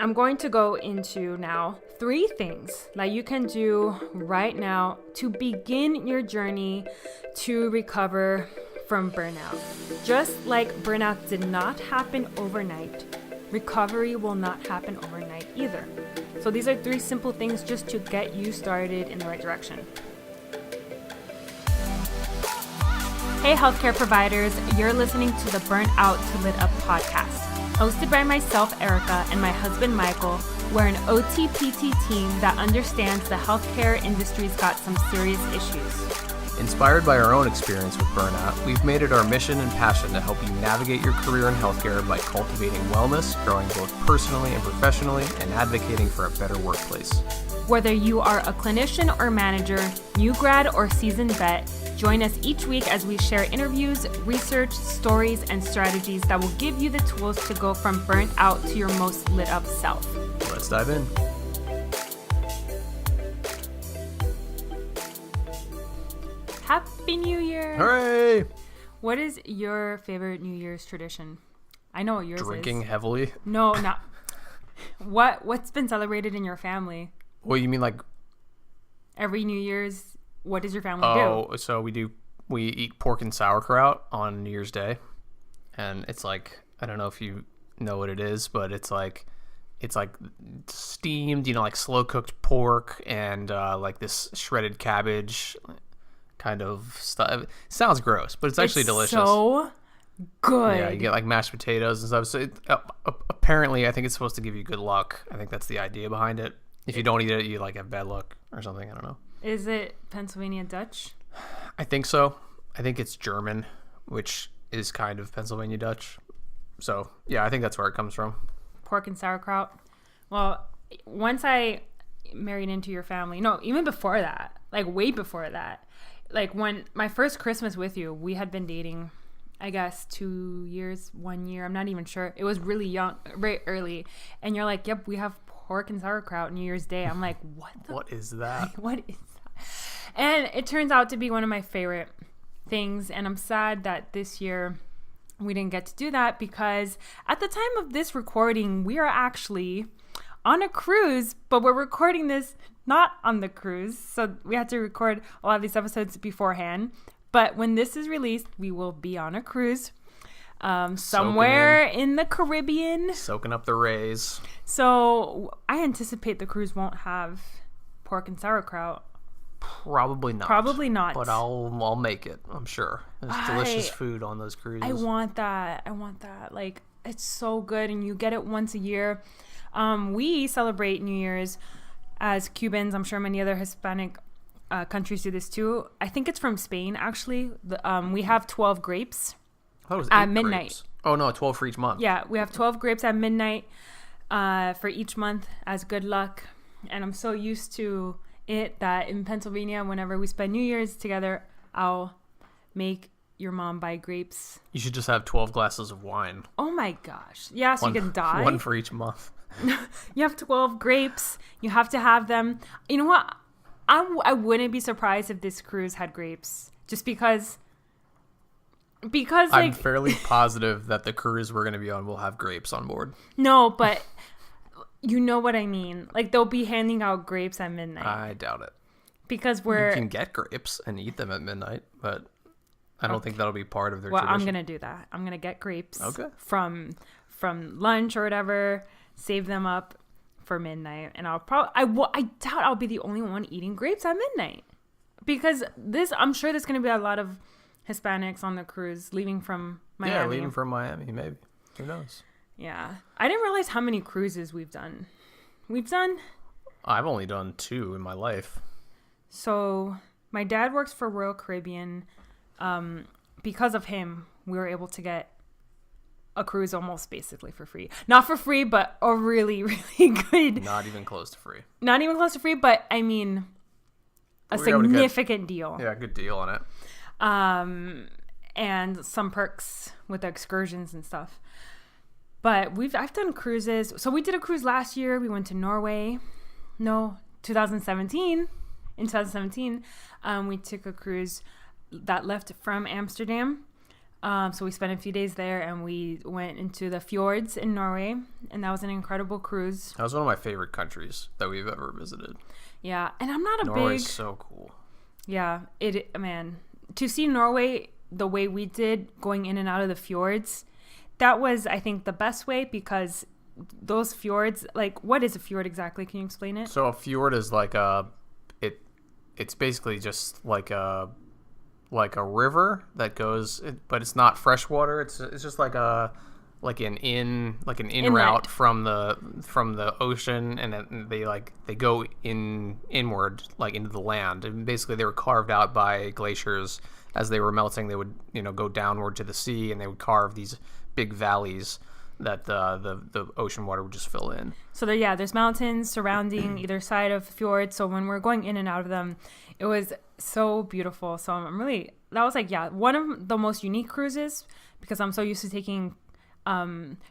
I'm going to go into now 3 things that you can do right now to begin your journey to recover from burnout. Just like burnout did not happen overnight, recovery will not happen overnight either. So these are 3 simple things just to get you started in the right direction. Hey healthcare providers, you're listening to the Burnout to Lit Up podcast. Hosted by myself, Erica, and my husband, Michael. We're an OTPT team that understands the healthcare industry's got some serious issues. Inspired by our own experience with burnout, we've made it our mission and passion to help you navigate your career in healthcare by cultivating wellness, growing both personally and professionally, and advocating for a better workplace. Whether you are a clinician or manager, new grad or seasoned vet, join us each week as we share interviews, research, stories, and strategies that will give you the tools to go from burnt out to your most lit up self. Let's dive in. Happy New Year! Hooray! What is your favorite New Year's tradition? I know what yours is. Drinking heavily? No, not. What's been celebrated in your family? What, you mean like... Every New Year's, what does your family do? Oh, so we eat pork and sauerkraut on New Year's Day. And it's like, I don't know if you know what it is, but it's like steamed, like slow cooked pork and like this shredded cabbage kind of stuff. It sounds gross, but it's actually delicious. So good. Yeah, you get like mashed potatoes and stuff. So apparently, I think it's supposed to give you good luck. I think that's the idea behind it. If you don't eat it, you like have bad luck or something. I don't know. Is it Pennsylvania Dutch? I think so. I think it's German, which is kind of Pennsylvania Dutch. So yeah, I think that's where it comes from. Pork and sauerkraut. Well, once I married into your family, no, even before that, like way before that, like when my first Christmas with you, we had been dating, I guess 2 years, 1 year. I'm not even sure. It was really young, very early. And you're like, yep, we have pork and sauerkraut New Year's Day. I'm like, what is that? What is that? And it turns out to be one of my favorite things. And I'm sad that this year we didn't get to do that because at the time of this recording, we are actually on a cruise, but we're recording this not on the cruise. So we had to record a lot of these episodes beforehand. But when this is released, we will be on a cruise somewhere in the Caribbean. Soaking up the rays. So I anticipate the cruise won't have pork and sauerkraut. Probably not. But I'll make it, I'm sure. There's delicious food on those cruises. I want that. Like, it's so good, and you get it once a year. We celebrate New Year's as Cubans. I'm sure many other Hispanic countries do this too. I think it's from Spain, actually. We have 12 grapes at midnight. Grapes. Oh, no, 12 for each month. Yeah, we have 12 grapes at midnight for each month as good luck. And I'm so used to it that in Pennsylvania, whenever we spend New Year's together, I'll make your mom buy grapes. You should just have 12 glasses of wine. Oh my gosh. Yeah, so you can die. One for each month. You have 12 grapes. You have to have them. You know what? I wouldn't be surprised if this cruise had grapes. Just because like, I'm fairly positive that the cruise we're going to be on will have grapes on board. No, but you know what I mean. Like, they'll be handing out grapes at midnight. I doubt it. Because you can get grapes and eat them at midnight, but I don't think that'll be part of their tradition. I'm going to do that. I'm going to get grapes from lunch or whatever, save them up for midnight, and I doubt I'll be the only one eating grapes at midnight. Because I'm sure there's going to be a lot of Hispanics on the cruise leaving from Miami. Yeah, leaving from Miami, maybe. Who knows? Yeah. I didn't realize how many cruises we've done. I've only done 2 in my life. So my dad works for Royal Caribbean. Because of him, we were able to get a cruise almost basically for free. Not for free, but a really, really good. Not even close to free. Not even close to free, but I mean, a significant deal. Yeah, good deal on it. And some perks with the excursions and stuff. But I've done cruises. So we did a cruise last year. We went to Norway. No, 2017. In 2017, we took a cruise that left from Amsterdam. So we spent a few days there, and we went into the fjords in Norway, and that was an incredible cruise. That was one of my favorite countries that we've ever visited. Yeah, and I'm not a Norway's so cool. Yeah, man. To see Norway the way we did, going in and out of the fjords, that was, I think, the best way, because those fjords, like, what is a fjord exactly? Can you explain it? So a fjord is like it's basically just like a river that goes, but it's not freshwater. It's just like an in Inlet. route from the ocean, and they go inward, like into the land. And basically they were carved out by glaciers. As they were melting, they would go downward to the sea, and they would carve these big valleys that the ocean water would just fill in. So there's mountains surrounding either side of the fjord. So when we're going in and out of them, it was so beautiful. So that was one of the most unique cruises, because I'm so used to taking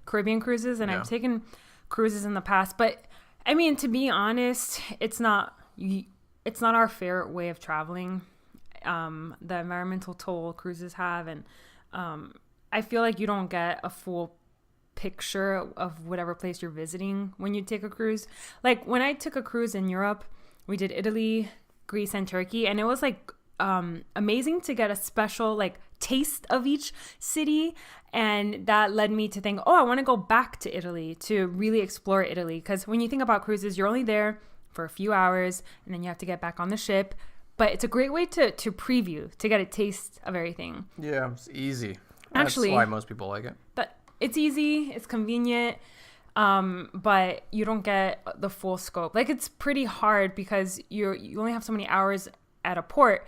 Caribbean cruises, and I've taken cruises in the past. But I mean, to be honest, it's not our favorite way of traveling. The environmental toll cruises have, and I feel like you don't get a full picture of whatever place you're visiting when you take a cruise. Like when I took a cruise in Europe, we did Italy, Greece, and Turkey, and it was amazing to get a special taste of each city, and that led me to think, I want to go back to Italy to really explore Italy, because when you think about cruises, you're only there for a few hours and then you have to get back on the ship, but it's a great way to preview, to get a taste of everything. Yeah, it's easy. Actually, that's why most people like it. It's easy, it's convenient, but you don't get the full scope. It's pretty hard because you only have so many hours at a port.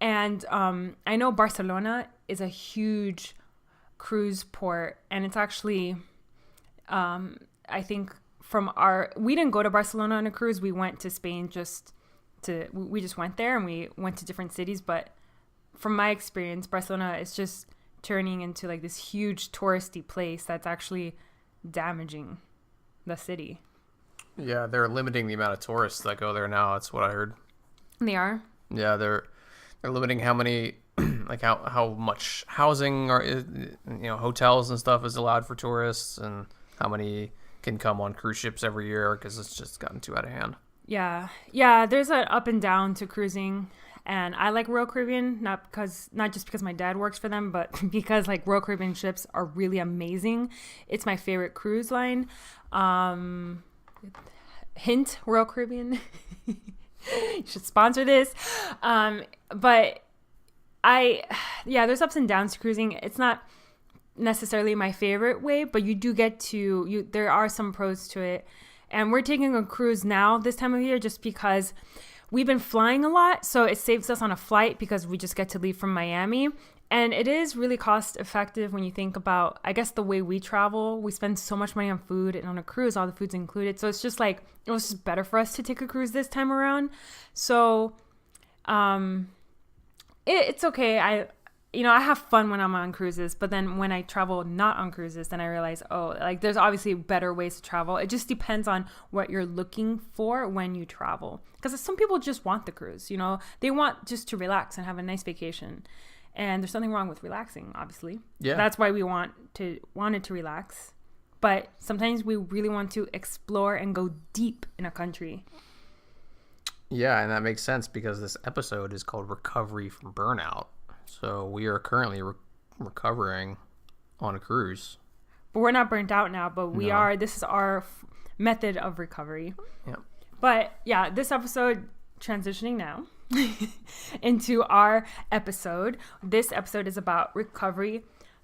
And I know Barcelona is a huge cruise port, and it's actually, I think we didn't go to Barcelona on a cruise. We went to Spain we just went there, and we went to different cities. But from my experience, Barcelona is just turning into this huge touristy place that's actually damaging the city. Yeah, they're limiting the amount of tourists that go there now. That's what I heard. They are? Yeah, they're limiting how many how much housing or hotels and stuff is allowed for tourists, and how many can come on cruise ships every year, because it's just gotten too out of hand. Yeah, there's an up and down to cruising. And I like Royal Caribbean, not just because my dad works for them, but because Royal Caribbean ships are really amazing. It's my favorite cruise line. Hint, Royal Caribbean. You should sponsor this. But there's ups and downs to cruising. It's not necessarily my favorite way, but you do get there are some pros to it. And we're taking a cruise now this time of year just because we've been flying a lot, so it saves us on a flight because we just get to leave from Miami. And it is really cost effective when you think about, I guess, the way we travel. We spend so much money on food, and on a cruise, all the food's included. So it's just it was just better for us to take a cruise this time around. So it's okay. I have fun when I'm on cruises, but then when I travel not on cruises, then I realize, there's obviously better ways to travel. It just depends on what you're looking for when you travel. Because some people just want the cruise, they want just to relax and have a nice vacation. And there's nothing wrong with relaxing, obviously. Yeah. That's why we wanted to relax. But sometimes we really want to explore and go deep in a country. Yeah, and that makes sense because this episode is called Recovery from Burnout. So we are currently recovering on a cruise. But we're not burnt out now, but we are. This is our method of recovery. Yeah. But yeah, this episode, transitioning now into our episode. This episode is about recovery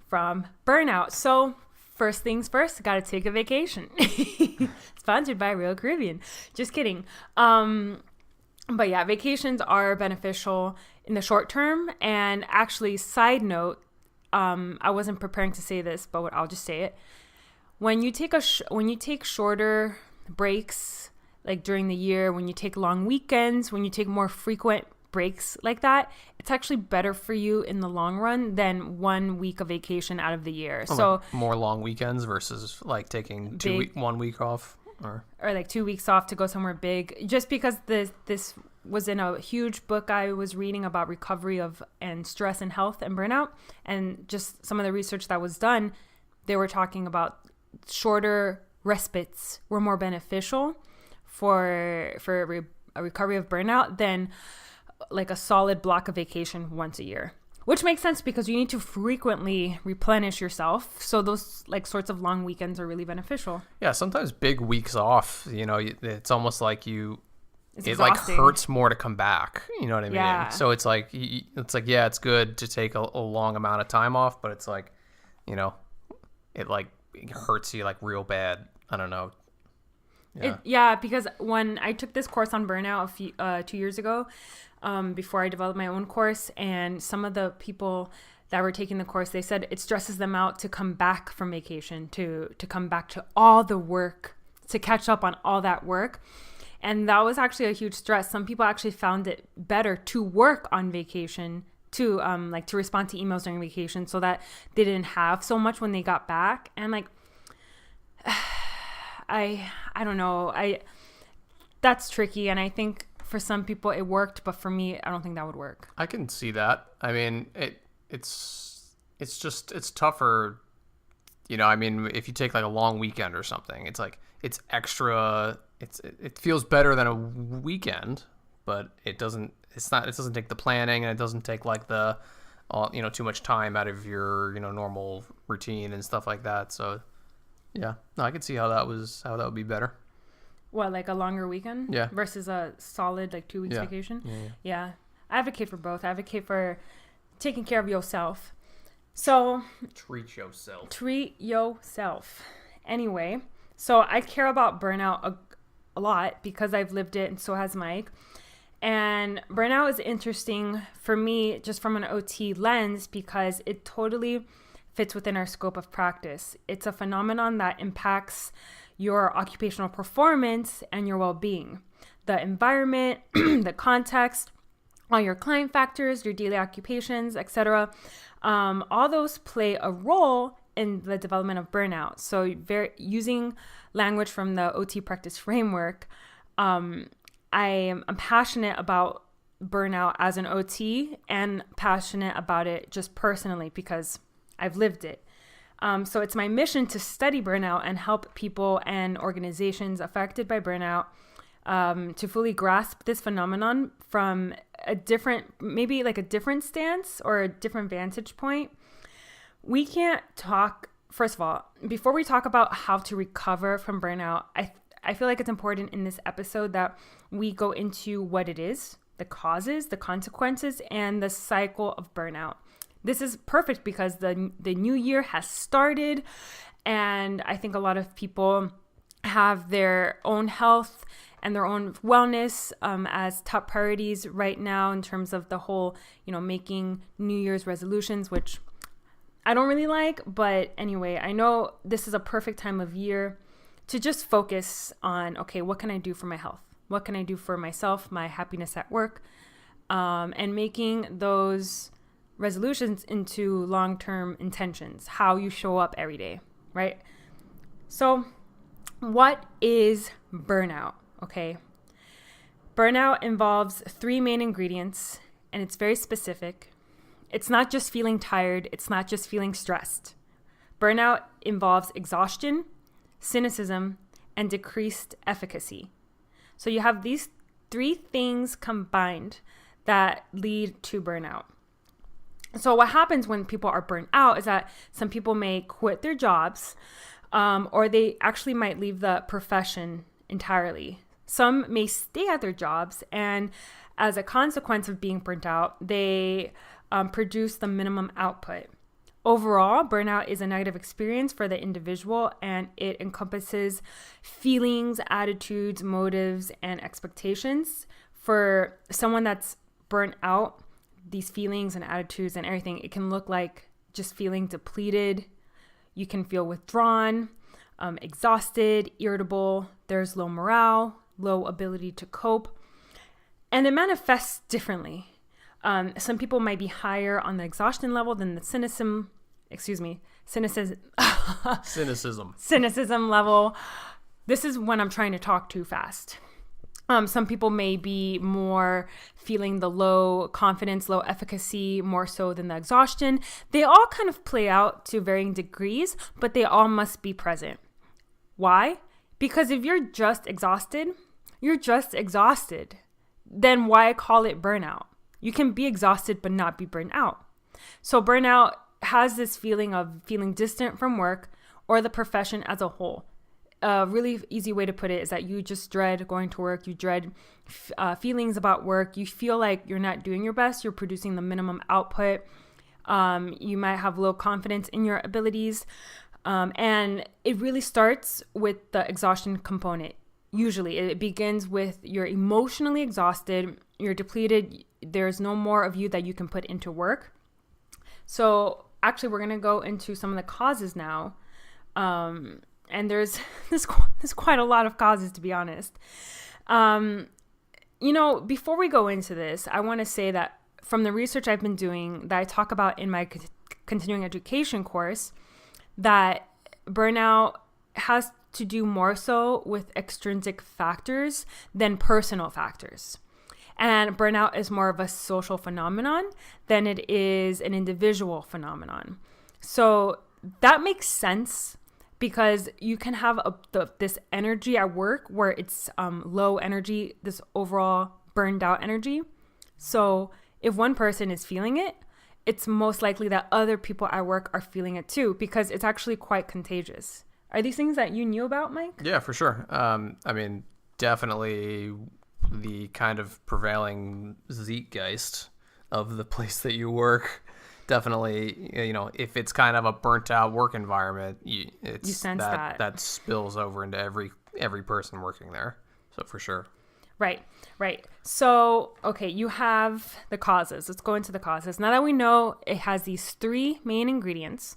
from burnout. So first things first, got to take a vacation. Sponsored by Royal Caribbean. Just kidding. But yeah, vacations are beneficial in the short term. And actually, side note, I wasn't preparing to say this, but I'll just say it. When you take shorter breaks, like during the year, when you take long weekends, when you take more frequent breaks like that, it's actually better for you in the long run than 1 week of vacation out of the year. So more long weekends versus taking 1 week off. Or 2 weeks off to go somewhere big, just because this was in a huge book I was reading about recovery of and stress and health and burnout, and just some of the research that was done. They were talking about shorter respites were more beneficial for a recovery of burnout than like a solid block of vacation once a year. Which makes sense because you need to frequently replenish yourself. So those like sorts of long weekends are really beneficial. Yeah, sometimes big weeks off, it's almost like It's it exhausting. like hurts more to come back. You know what I mean? Yeah. So it's like yeah, it's good to take a long amount of time off, but it's like, it hurts you like real bad. I don't know. Yeah. Because when I took this course on burnout 2 years ago, before I developed my own course, and some of the people that were taking the course, they said it stresses them out to come back from vacation, to come back to all the work, to catch up on all that work. And that was actually a huge stress. Some people actually found it better to work on vacation, to to respond to emails during vacation, so that they didn't have so much when they got back. And like, I don't know. That's tricky. And I think for some people it worked, but for me, I don't think that would work. I can see that. I mean, it's tougher. I mean, if you take like a long weekend or something, it's like it's extra. It feels better than a weekend, but it doesn't take the planning, and it doesn't take like the too much time out of your normal routine and stuff like that. So yeah, no, I could see how that would be better. What, like a longer weekend? Yeah. Versus a solid like 2 weeks Yeah. vacation? Yeah. Yeah. I advocate for both. I advocate for taking care of yourself. So Treat yourself. treat yourself. Anyway, so I care about burnout a lot because I've lived it, and so has Mike. And burnout is interesting for me just from an OT lens because it totally fits within our scope of practice. It's a phenomenon that impacts your occupational performance and your well-being, the environment, the context, all your client factors, your daily occupations, etc. All those play a role in the development of burnout. So using language from the OT practice framework, I'm passionate about burnout as an OT and passionate about it just personally because I've lived it. So it's my mission to study burnout and help people and organizations affected by burnout to fully grasp this phenomenon from a different stance or a different vantage point. We can't talk, first of all, before we talk about how to recover from burnout, I feel like it's important in this episode that we go into what it is, the causes, the consequences, and the cycle of burnout. This is perfect because the new year has started, and I think a lot of people have their own health and their own wellness as top priorities right now in terms of the whole, making New Year's resolutions, which I don't really like. But anyway, I know this is a perfect time of year to just focus on, okay, what can I do for my health? What can I do for myself, my happiness at work? And making those resolutions into long-term intentions, how you show up every day, right? So what is burnout? Okay. Burnout involves 3 main ingredients, and it's very specific. It's not just feeling tired. It's not just feeling stressed. Burnout involves exhaustion, cynicism, and decreased efficacy. So you have these 3 things combined that lead to burnout. So what happens when people are burnt out is that some people may quit their jobs, or they actually might leave the profession entirely. Some may stay at their jobs, and as a consequence of being burnt out, they produce the minimum output. Overall, burnout is a negative experience for the individual, and it encompasses feelings, attitudes, motives, and expectations. For someone that's burnt out, these feelings and attitudes and everything, it can look like just feeling depleted. You can feel withdrawn, exhausted, irritable. There's low morale, low ability to cope, and it manifests differently. Some people might be higher on the exhaustion level than the cynicism level. This is when I'm trying to talk too fast. Some people may be more feeling the low confidence, low efficacy, more so than the exhaustion. They all kind of play out to varying degrees, but they all must be present. Why? Because if you're just exhausted, you're just exhausted. Then why call it burnout? You can be exhausted but not be burnt out. So burnout has this feeling of feeling distant from work or the profession as a whole. A really easy way to put it is that you just dread going to work. You dread feelings about work. You feel like you're not doing your best. You're producing the minimum output. You might have low confidence in your abilities. And it really starts with the exhaustion component. Usually it begins with you're emotionally exhausted. You're depleted. There's no more of you that you can put into work. So actually, we're going to go into some of the causes now. And there's quite a lot of causes, to be honest. Before we go into this, I want to say that from the research I've been doing that I talk about in my continuing education course, that burnout has to do more so with extrinsic factors than personal factors. And burnout is more of a social phenomenon than it is an individual phenomenon. So that makes sense, because you can have this energy at work where it's low energy, this overall burned out energy. So if one person is feeling it, it's most likely that other people at work are feeling it too, because it's actually quite contagious. Are these things that you knew about, Mike? Yeah, for sure. Definitely the kind of prevailing zeitgeist of the place that you work. Definitely, if it's kind of a burnt out work environment, you sense that spills over into every person working there. So for sure. Right. So, okay, you have the causes. Let's go into the causes. Now that we know it has these three main ingredients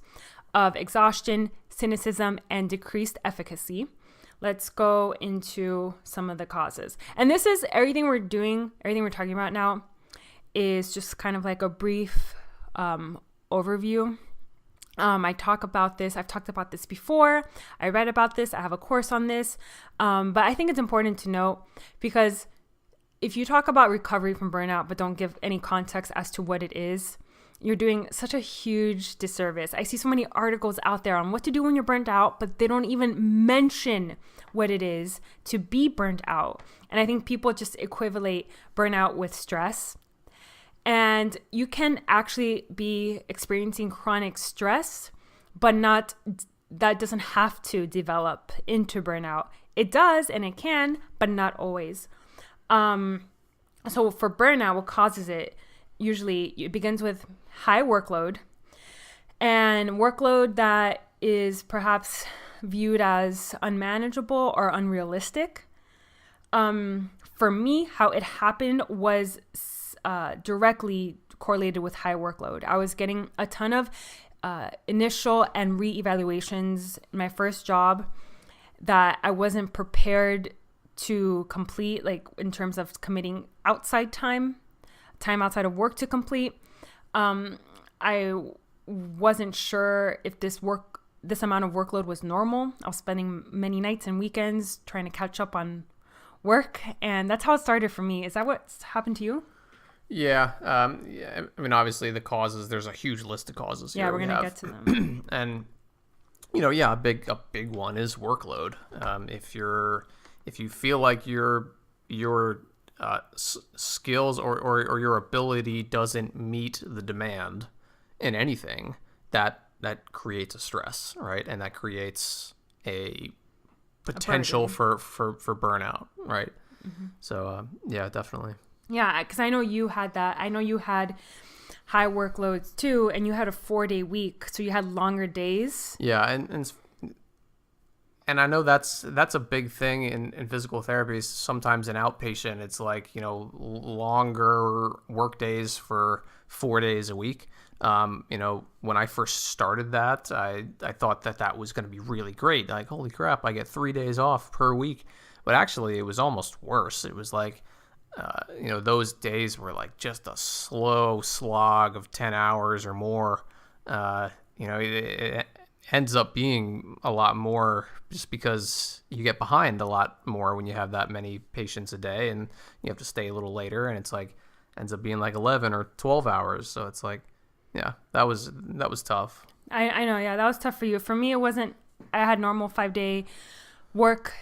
of exhaustion, cynicism, and decreased efficacy, let's go into some of the causes. And this is everything we're talking about now is just kind of like a brief overview. I've talked about this before. I read about this. I have a course on this. But I think it's important to note, because if you talk about recovery from burnout but don't give any context as to what it is, you're doing such a huge disservice. I see so many articles out there on what to do when you're burnt out, but they don't even mention what it is to be burnt out. And I think people just equivalent burnout with stress. And you can actually be experiencing chronic stress, but that doesn't have to develop into burnout. It does, and it can, but not always. So for burnout, what causes it? Usually it begins with high workload, and workload that is perhaps viewed as unmanageable or unrealistic. For me, how it happened was directly correlated with high workload. I was getting a ton of initial and re-evaluations in my first job that I wasn't prepared to complete, like in terms of committing outside time outside of work to complete. I wasn't sure if this amount of workload was normal. I was spending many nights and weekends trying to catch up on work, and that's how it started for me. Is that what's happened to you? Yeah. Obviously the causes, there's a huge list of causes here. Yeah, we're going to get to them. And, a big one is workload. If you feel like your skills or your ability doesn't meet the demand in anything, that creates a stress, right? And that creates a potential for burnout, right? Mm-hmm. So, yeah, definitely. Yeah, because I know you had that. I know you had high workloads too, and you had a 4-day week, so you had longer days. Yeah, and I know that's a big thing in physical therapy. Sometimes in outpatient, it's like, longer work days for 4 days a week. When I first started that, I thought that was going to be really great. Like, holy crap, I get 3 days off per week. But actually, it was almost worse. It was like, those days were like just a slow slog of 10 hours or more. ends up being a lot more just because you get behind a lot more when you have that many patients a day and you have to stay a little later, and it's like ends up being like 11 or 12 hours. So it's like, yeah, that was tough. I know. Yeah, that was tough for you. For me, it wasn't, I had normal 5-day work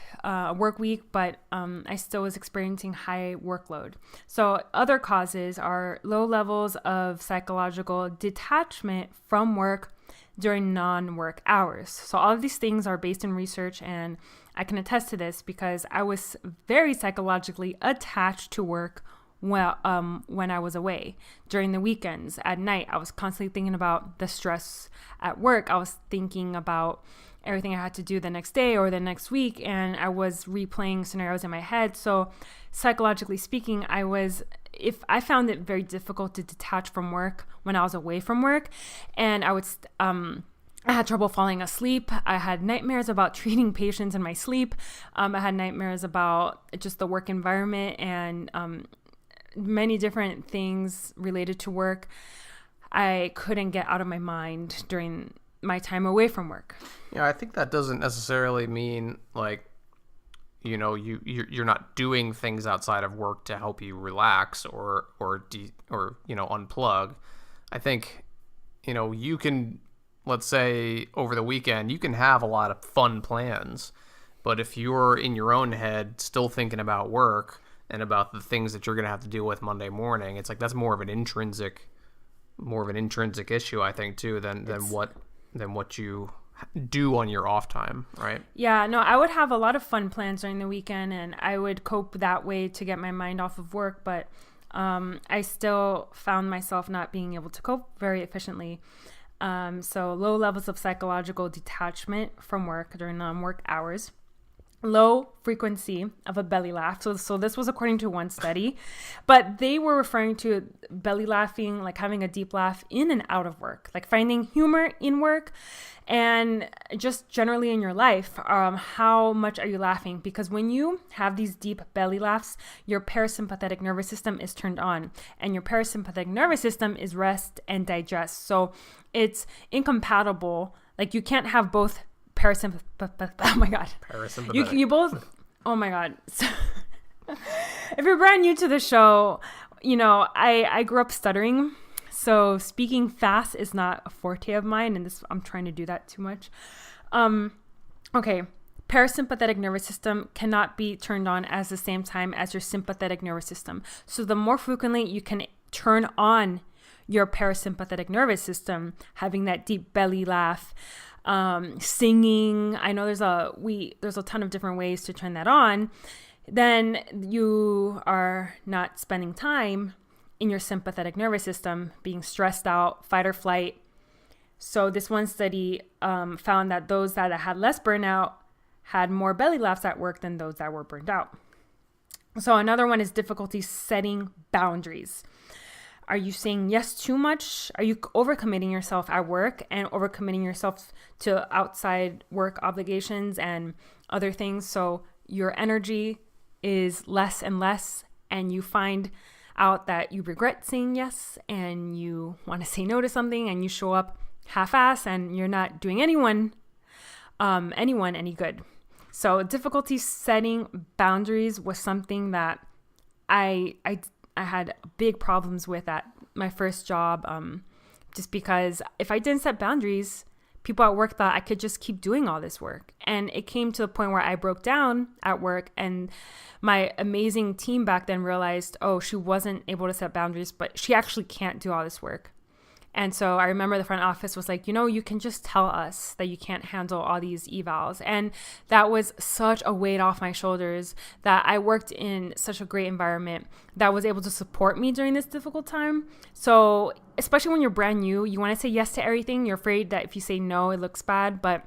week, but I still was experiencing high workload. So other causes are low levels of psychological detachment from work during non-work hours. So all of these things are based in research, and I can attest to this because I was very psychologically attached to work when I was away. During the weekends, at night, I was constantly thinking about the stress at work. I was thinking about everything I had to do the next day or the next week, and I was replaying scenarios in my head. So psychologically speaking, I found it very difficult to detach from work when I was away from work, and I had trouble falling asleep. I had nightmares about treating patients in my sleep. I had nightmares about just the work environment and many different things related to work. I couldn't get out of my mind during my time away from work. Yeah, I think that doesn't necessarily mean like, you know, you're not doing things outside of work to help you relax or you know, unplug. I think, you know, you can, let's say over the weekend, you can have a lot of fun plans, but if you're in your own head still thinking about work and about the things that you're going to have to deal with Monday morning, it's like that's more of an intrinsic issue, I think, too, than what you do on your off time, right? Yeah, no, I would have a lot of fun plans during the weekend, and I would cope that way to get my mind off of work, but I still found myself not being able to cope very efficiently. So low levels of psychological detachment from work during non-work hours. Low frequency of a belly laugh. So this was according to one study, but they were referring to belly laughing, like having a deep laugh in and out of work, like finding humor in work and just generally in your life. How much are you laughing? Because when you have these deep belly laughs, your parasympathetic nervous system is turned on, and your parasympathetic nervous system is rest and digest. So it's incompatible. Like you can't have both oh my god, you both, oh my god. So, if you're brand new to the show, you know I grew up stuttering, so speaking fast is not a forte of mine, and I'm trying to do that too much. Okay, parasympathetic nervous system cannot be turned on at the same time as your sympathetic nervous system. So the more frequently you can turn on your parasympathetic nervous system, having that deep belly laugh, singing, I know there's a ton of different ways to turn that on, then you are not spending time in your sympathetic nervous system being stressed out, fight or flight. So this one study found that those that had less burnout had more belly laughs at work than those that were burned out. So another one is difficulty setting boundaries. Are you saying yes too much? Are you overcommitting yourself at work and overcommitting yourself to outside work obligations and other things? So your energy is less and less, and you find out that you regret saying yes and you want to say no to something, and you show up half-ass and you're not doing anyone any good. So difficulty setting boundaries was something that I had big problems with at my first job, just because if I didn't set boundaries, people at work thought I could just keep doing all this work. And it came to the point where I broke down at work, and my amazing team back then realized, oh, she wasn't able to set boundaries, but she actually can't do all this work. And so I remember the front office was like, you can just tell us that you can't handle all these evals. And that was such a weight off my shoulders, that I worked in such a great environment that was able to support me during this difficult time. So especially when you're brand new, you want to say yes to everything. You're afraid that if you say no, it looks bad. But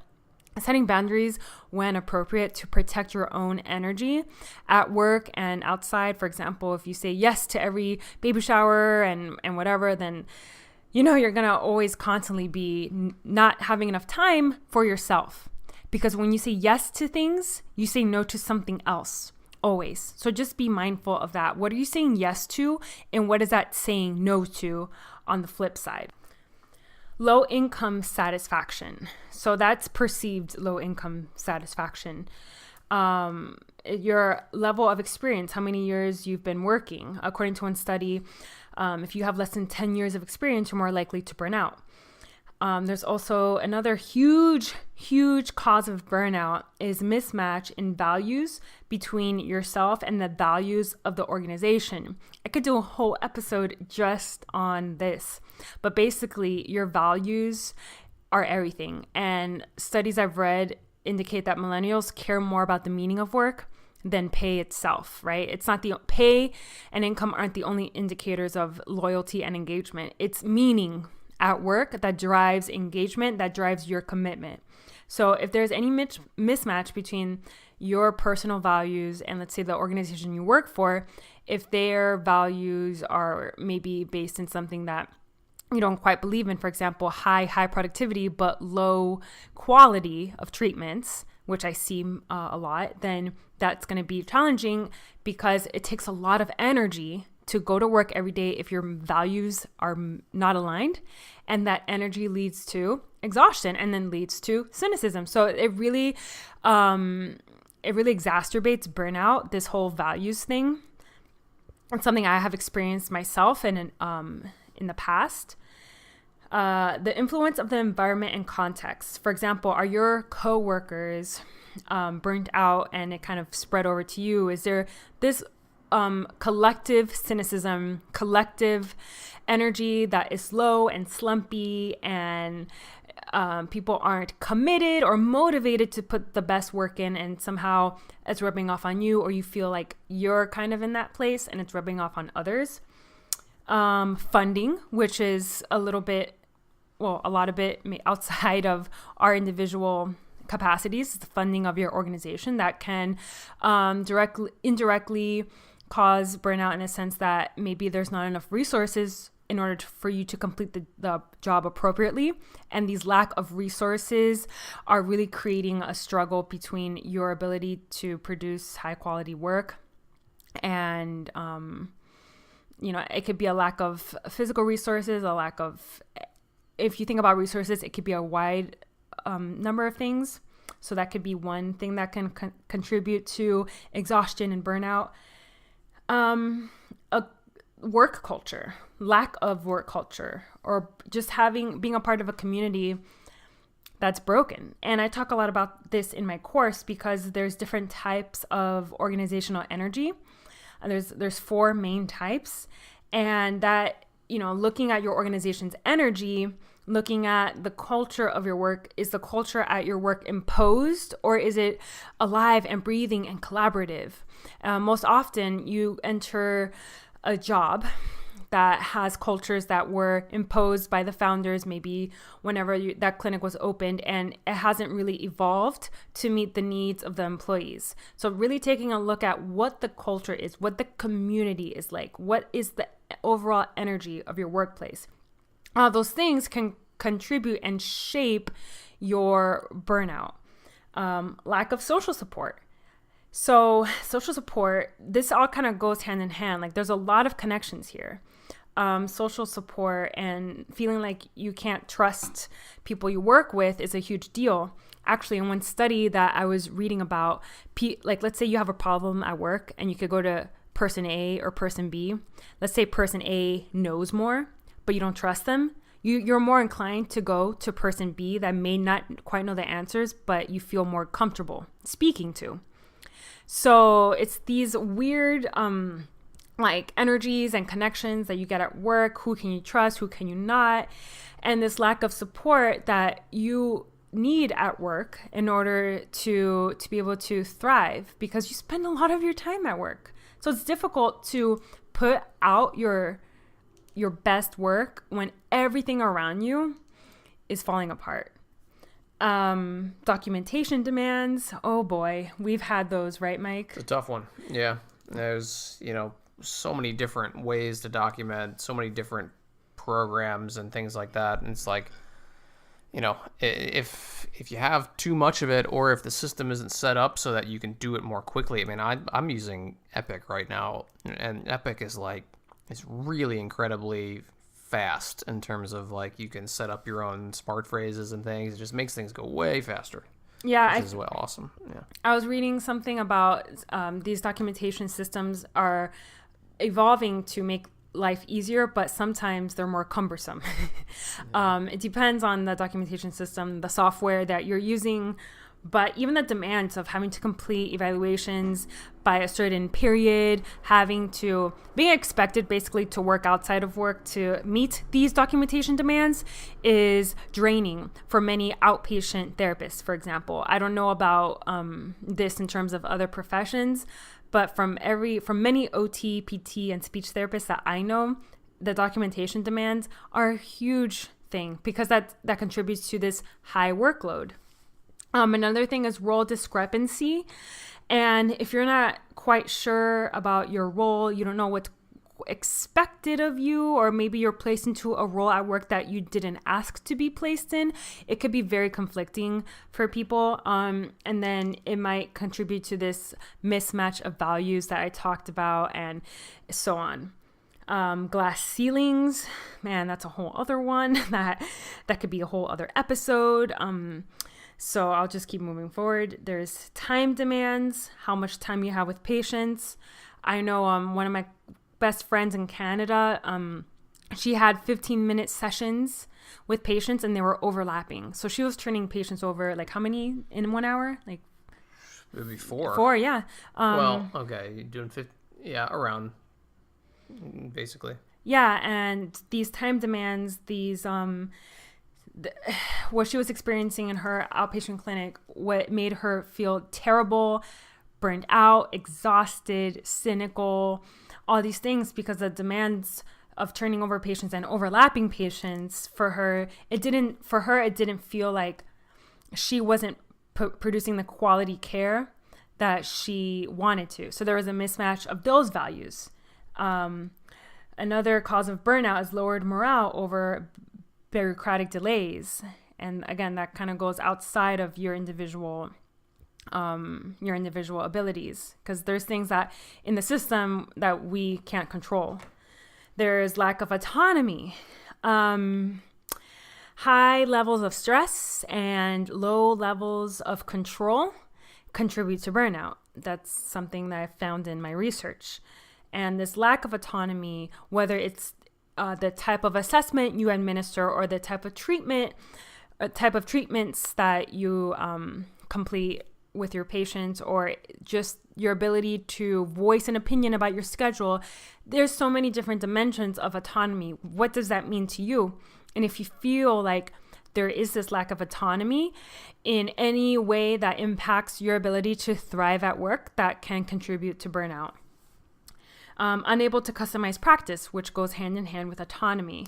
setting boundaries when appropriate to protect your own energy at work and outside. For example, if you say yes to every baby shower and whatever, then you're going to always constantly be not having enough time for yourself. Because when you say yes to things, you say no to something else, always. So just be mindful of that. What are you saying yes to, and what is that saying no to on the flip side? Low income satisfaction. So that's perceived low income satisfaction. Your level of experience, how many years you've been working. According to one study, if you have less than 10 years of experience, you're more likely to burn out. There's also another huge cause of burnout is mismatch in values between yourself and the values of the organization. I could do a whole episode just on this, but basically your values are everything. And studies I've read indicate that millennials care more about the meaning of work than pay itself, right? It's not the pay and income aren't the only indicators of loyalty and engagement. It's meaning at work that drives engagement, that drives your commitment. So if there's any mismatch between your personal values and let's say the organization you work for, if their values are maybe based in something that you don't quite believe in, for example, high productivity, but low quality of treatments, which I see a lot, then that's going to be challenging because it takes a lot of energy to go to work every day if your values are not aligned, and that energy leads to exhaustion and then leads to cynicism. So it really exacerbates burnout, this whole values thing. It's something I have experienced myself and in the past. The influence of the environment and context. For example, are your coworkers burnt out and it kind of spread over to you? Is there this collective cynicism, collective energy that is low and slumpy, and people aren't committed or motivated to put the best work in, and somehow it's rubbing off on you, or you feel like you're kind of in that place and it's rubbing off on others. Funding, which is a lot of it outside of our individual capacities, the funding of your organization that can indirectly cause burnout in a sense that maybe there's not enough resources in order for you to complete the job appropriately. And these lack of resources are really creating a struggle between your ability to produce high quality work and, it could be a lack of physical resources, if you think about resources, it could be a wide number of things. So that could be one thing that can contribute to exhaustion and burnout. A work culture, lack of work culture, or just being a part of a community that's broken. And I talk a lot about this in my course because there's different types of organizational energy. There's 4 main types, and that, looking at your organization's energy, looking at the culture of your work, is the culture at your work imposed, or is it alive and breathing and collaborative? Most often you enter a job that has cultures that were imposed by the founders, maybe whenever that clinic was opened, and it hasn't really evolved to meet the needs of the employees. So really taking a look at what the culture is, what the community is like, what is the overall energy of your workplace. Those things can contribute and shape your burnout. Lack of social support. So social support, this all kind of goes hand in hand. Like there's a lot of connections here. Social support and feeling like you can't trust people you work with is a huge deal. Actually, in one study that I was reading about, like let's say you have a problem at work and you could go to person A or person B. Let's say person A knows more, but you don't trust them. You're more inclined to go to person B that may not quite know the answers, but you feel more comfortable speaking to. So it's these weird like energies and connections that you get at work. Who can you trust? Who can you not? And this lack of support that you need at work in order to be able to thrive, because you spend a lot of your time at work. So it's difficult to put out your best work when everything around you is falling apart. Documentation demands. Oh boy, we've had those, right, Mike? It's a tough one. Yeah. There's, so many different ways to document, so many different programs and things like that. And it's like, if you have too much of it, or if the system isn't set up so that you can do it more quickly. I mean, I'm using Epic right now, and Epic is really incredibly fast in terms of like you can set up your own smart phrases and things. It just makes things go way faster. Yeah, which is well awesome. Yeah, I was reading something about these documentation systems are evolving to make life easier, but sometimes they're more cumbersome. It depends on the documentation system, the software that you're using, but even the demands of having to complete evaluations by a certain period, being expected basically to work outside of work to meet these documentation demands is draining for many outpatient therapists, for example. I don't know about this in terms of other professions, but from many OT, PT, and speech therapists that I know, the documentation demands are a huge thing because that contributes to this high workload. Another thing is role discrepancy. And if you're not quite sure about your role, you don't know what's expected of you, or maybe you're placed into a role at work that you didn't ask to be placed in, it could be very conflicting for people. And then it might contribute to this mismatch of values that I talked about and so on. Glass ceilings, man, that's a whole other one that could be a whole other episode. So I'll just keep moving forward. There's time demands, how much time you have with patients. I know one of my best friends in Canada, she had 15-minute sessions with patients and they were overlapping. So she was turning patients over, like how many in 1 hour? Like maybe 4. 4, yeah. Well, okay, you're doing 50, yeah, around, basically. Yeah, and these time demands, what she was experiencing in her outpatient clinic, what made her feel terrible, burned out, exhausted, cynical, all these things, because the demands of turning over patients and overlapping patients for her, it didn't feel like she wasn't producing the quality care that she wanted to. So there was a mismatch of those values. Another cause of burnout is lowered morale over bureaucratic delays, and again, that kind of goes outside of your individual abilities, because there's things that in the system that we can't control. There's lack of autonomy, high levels of stress and low levels of control contribute to burnout. That's something that I found in my research. And this lack of autonomy, whether it's the type of assessment you administer or the type of treatments that you complete with your patients, or just your ability to voice an opinion about your schedule, there's so many different dimensions of autonomy. What does that mean to you? And if you feel like there is this lack of autonomy in any way that impacts your ability to thrive at work, that can contribute to burnout. Unable to customize practice, which goes hand in hand with autonomy.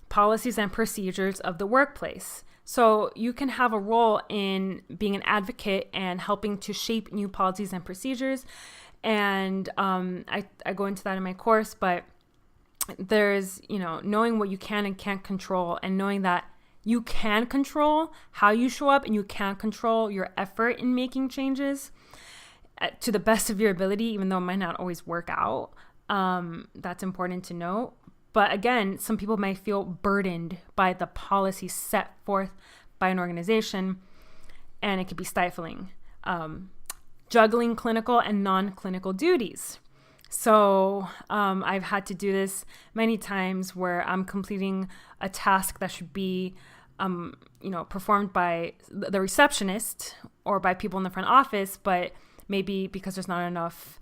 Policies and procedures of the workplace. So you can have a role in being an advocate and helping to shape new policies and procedures. And I go into that in my course, but there's, knowing what you can and can't control, and knowing that you can control how you show up and you can control your effort in making changes to the best of your ability, even though it might not always work out. That's important to know. But again, some people might feel burdened by the policy set forth by an organization, and it could be stifling. Juggling clinical and non-clinical duties. So I've had to do this many times where I'm completing a task that should be performed by the receptionist or by people in the front office, but maybe because there's not enough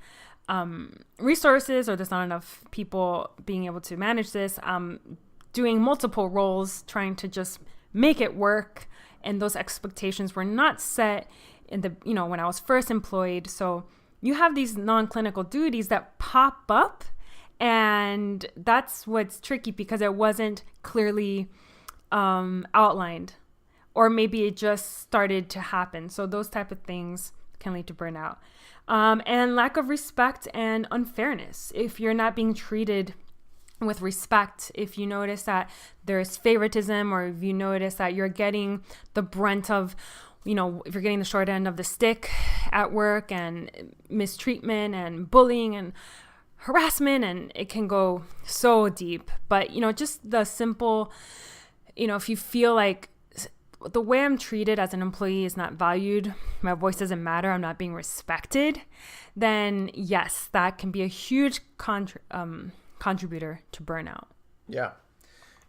resources or there's not enough people being able to manage this, doing multiple roles, trying to just make it work. And those expectations were not set in when I was first employed. So you have these non-clinical duties that pop up, and that's what's tricky, because it wasn't clearly outlined, or maybe it just started to happen. So those type of things can lead to burnout. And lack of respect and unfairness. If you're not being treated with respect, if you notice that there's favoritism, or if you notice that you're getting the brunt of, if you're getting the short end of the stick at work, and mistreatment and bullying and harassment, and it can go so deep. But, just the simple, if you feel like the way I'm treated as an employee is not valued, my voice doesn't matter, I'm not being respected, then yes, that can be a huge contributor to burnout. Yeah.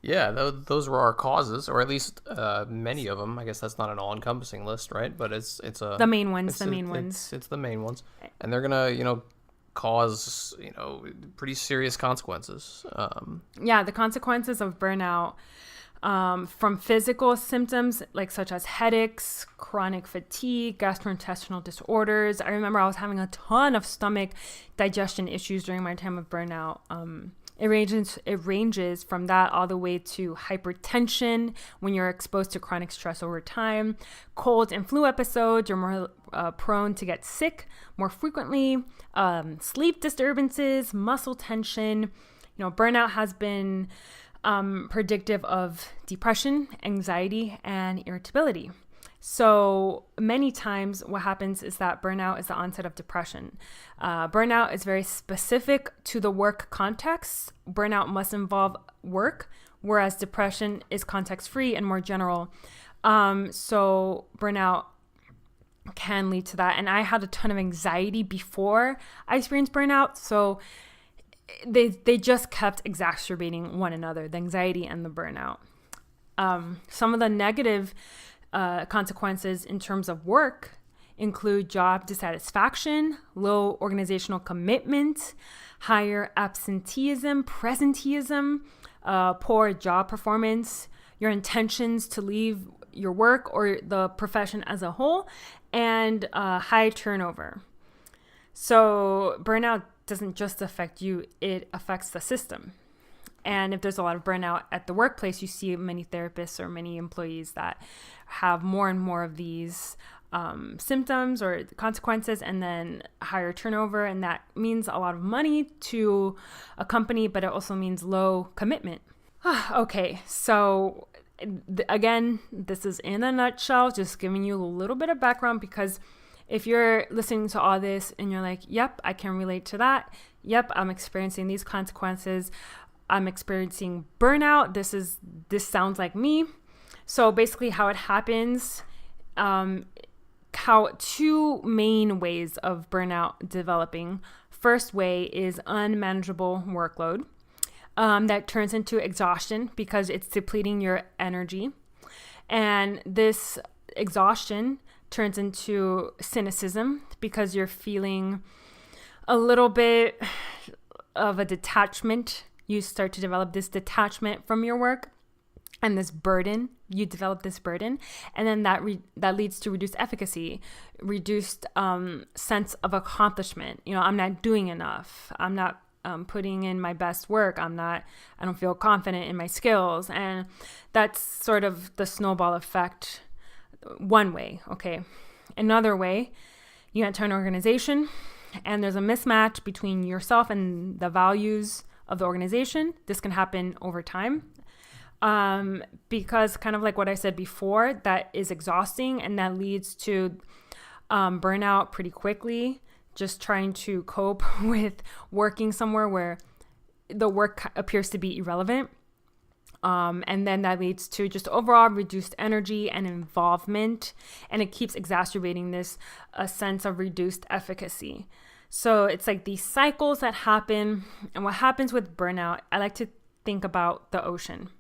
Yeah, those were our causes, or at least many of them. I guess that's not an all-encompassing list, right? But it's the main ones. It's the main ones, and they're gonna cause pretty serious consequences. The consequences of burnout, from physical symptoms such as headaches, chronic fatigue, gastrointestinal disorders. I remember I was having a ton of stomach digestion issues during my time of burnout. It ranges from that all the way to hypertension when you're exposed to chronic stress over time, cold and flu episodes. You're more prone to get sick more frequently, sleep disturbances, muscle tension. Burnout has been predictive of depression, anxiety, and irritability. So many times what happens is that burnout is the onset of depression. Burnout is very specific to the work context. Burnout must involve work, whereas depression is context-free and more general. So burnout can lead to that. And I had a ton of anxiety before I experienced burnout. So they just kept exacerbating one another, the anxiety and the burnout. Some of the negative consequences in terms of work include job dissatisfaction, low organizational commitment, higher absenteeism, presenteeism, poor job performance, your intentions to leave your work or the profession as a whole, and high turnover. So burnout doesn't just affect you, it affects the system. And if there's a lot of burnout at the workplace, you see many therapists or many employees that have more and more of these symptoms or consequences, and then higher turnover. And that means a lot of money to a company, but it also means low commitment. Okay, so again, this is in a nutshell, just giving you a little bit of background, because if you're listening to all this and you're like, yep, I can relate to that. Yep, I'm experiencing these consequences. I'm experiencing burnout. This sounds like me. So basically how it happens, how two main ways of burnout developing. First way is unmanageable workload that turns into exhaustion because it's depleting your energy. And this exhaustion turns into cynicism because you're feeling a little bit of a detachment. You start to develop this detachment from your work and this burden. You develop this burden, and then that leads to reduced efficacy, reduced sense of accomplishment. I'm not doing enough. I'm not putting in my best work. I don't feel confident in my skills, and that's sort of the snowball effect. One way, okay. Another way, you enter an organization, and there's a mismatch between yourself and the values of the organization. This can happen over time because kind of like what I said before, that is exhausting, and that leads to burnout pretty quickly, just trying to cope with working somewhere where the work appears to be irrelevant. And then that leads to just overall reduced energy and involvement, and it keeps exacerbating this sense of reduced efficacy. So it's like these cycles that happen. And what happens with burnout, I like to think about the ocean.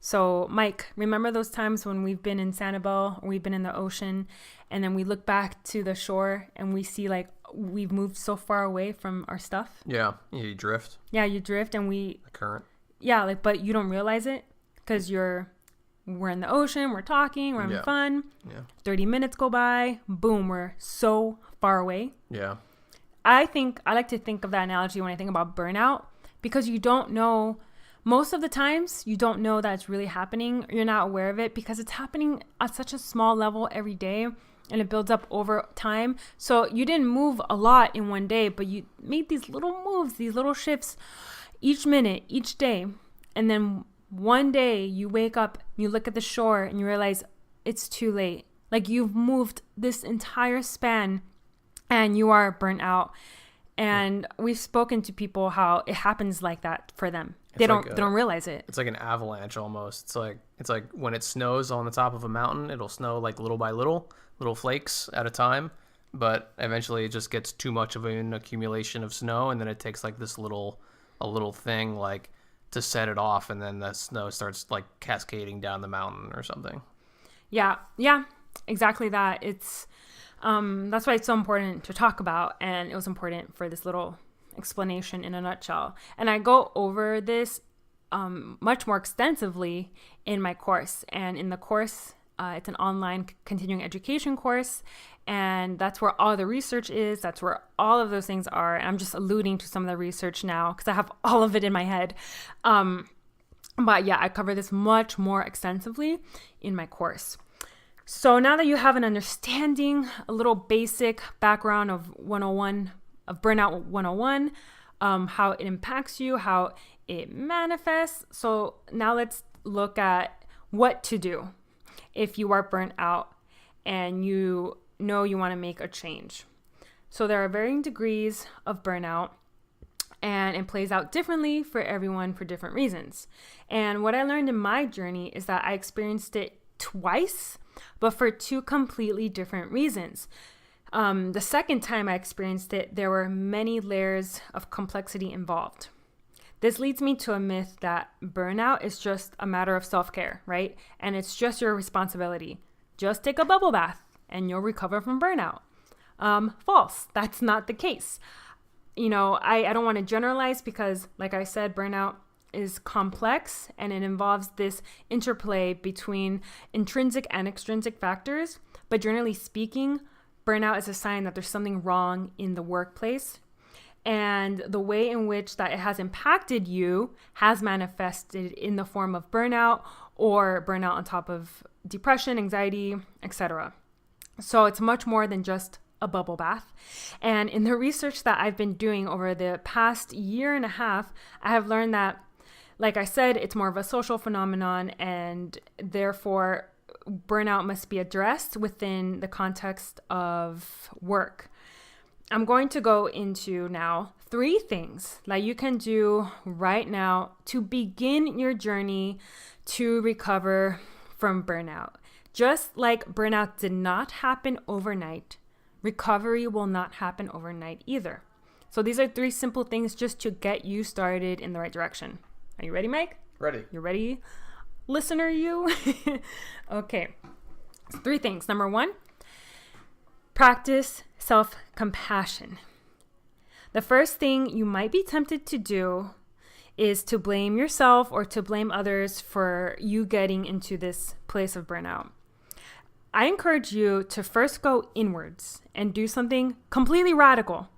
So Mike, remember those times when we've been in Sanibel, or we've been in the ocean, and then we look back to the shore and we see like we've moved so far away from our stuff? Yeah, you drift. Yeah, you drift, and the current. Yeah, but you don't realize it because we're in the ocean, we're talking, we're having fun. Yeah. 30 minutes go by, boom, we're so far away. Yeah. I like to think of that analogy when I think about burnout, because you don't know, most of the times you don't know that it's really happening. You're not aware of it because it's happening at such a small level every day, and it builds up over time. So you didn't move a lot in one day, but you made these little moves, these little shifts each minute, each day. And then one day you wake up, you look at the shore, and you realize it's too late. Like you've moved this entire span and you are burnt out. And we've spoken to people how it happens like that for them. They don't realize it. It's like an avalanche almost. It's like when it snows on the top of a mountain, it'll snow like little by little flakes at a time. But eventually it just gets too much of an accumulation of snow, and then it takes like a little thing like to set it off, and then the snow starts like cascading down the mountain or something. Yeah, exactly that. It's that's why it's so important to talk about, and it was important for this little explanation in a nutshell. And I go over this much more extensively in my course. And in the course, it's an online continuing education course, and that's where all the research is. That's where all of those things are. And I'm just alluding to some of the research now because I have all of it in my head. But yeah, I cover this much more extensively in my course. So now that you have an understanding, a little basic background of Burnout 101, how it impacts you, how it manifests. So now let's look at what to do if you are burnt out and you know you want to make a change. So there are varying degrees of burnout, and it plays out differently for everyone for different reasons. And what I learned in my journey is that I experienced it twice, but for two completely different reasons. The second time I experienced it, there were many layers of complexity involved. This leads me to a myth that burnout is just a matter of self-care, right? And it's just your responsibility. Just take a bubble bath and you'll recover from burnout. False. That's not the case. You know, I don't want to generalize because, like I said, burnout is complex and it involves this interplay between intrinsic and extrinsic factors. But generally speaking, burnout is a sign that there's something wrong in the workplace. And the way in which that it has impacted you has manifested in the form of burnout or burnout on top of depression, anxiety, etc. So it's much more than just a bubble bath. And in the research that I've been doing over the past year and a half, I have learned that, like I said, it's more of a social phenomenon, and therefore burnout must be addressed within the context of work. I'm going to go into now 3 things that you can do right now to begin your journey to recover from burnout. Just like burnout did not happen overnight, recovery will not happen overnight either. So these are 3 simple things just to get you started in the right direction. Are you ready, Mike? Ready. You ready? Listener, you? Okay. 3 things. Number 1, practice self-compassion. The first thing you might be tempted to do is to blame yourself or to blame others for you getting into this place of burnout. I encourage you to first go inwards and do something completely radical.